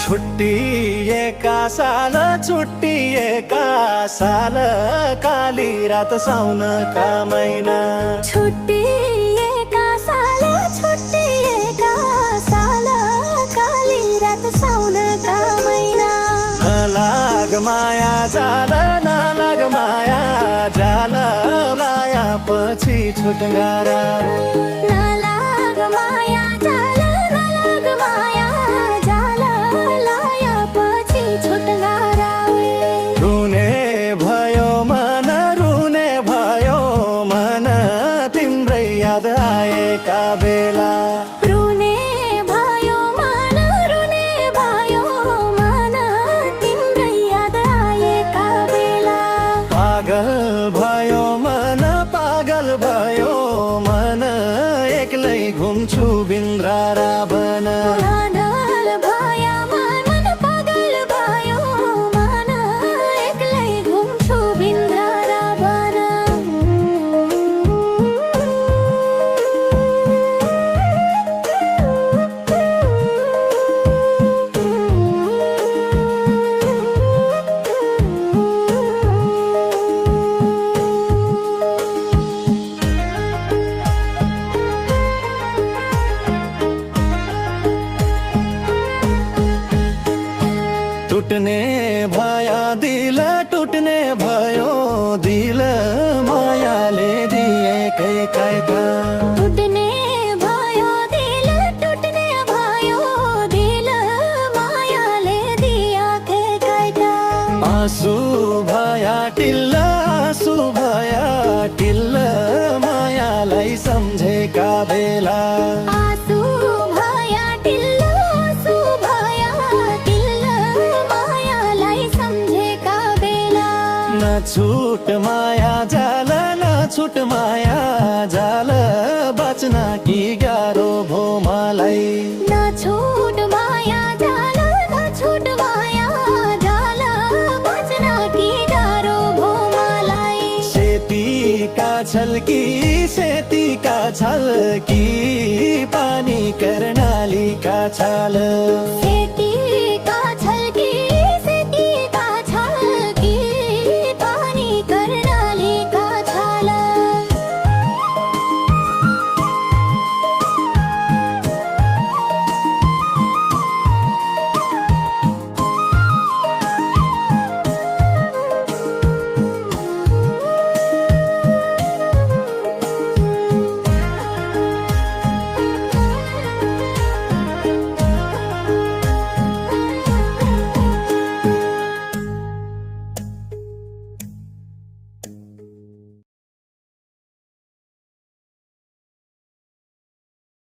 छुट्टिएका साल छुट्टिएका साल काली रात साउनका महिना छुट्टिएका साल छुट्टिएका साल काली रात साउनका महिना नलाग माया जाल नलाग माया जाल लाया पछि छुटगारा नलाग माया जाल नलाग माया जाल लाया पछि छुटगारा रुने भयो मन तिम्रै याद आएका बेला रुने भयो मन तिम्रै याद आएका बेला पागल भयो मन एक्लै घुम्छु बिन्द्रारा बन पागल भयो मन पागल भयो मन एक्लै घुम्छु बिन्द्रारा बन टुट्ने भयो दिल टुट्ने भयो दिल मायाले दिएकै काइका टुट्ने भयो दिल टुट्ने भयो दिल मायाले दिएकै काइटा आँसु भया टिल्ल मायालाई सम्झेका बेला आँसु भया टिल्ल मायालाई सम्झेका बेला छुट माया जाल बाँच्न कि गाह्रो भो मलाई नछुट माया जाल बाँच्न कि गाह्रो भो मलाई सेतीका छल्की पानी कर्णालीका छाल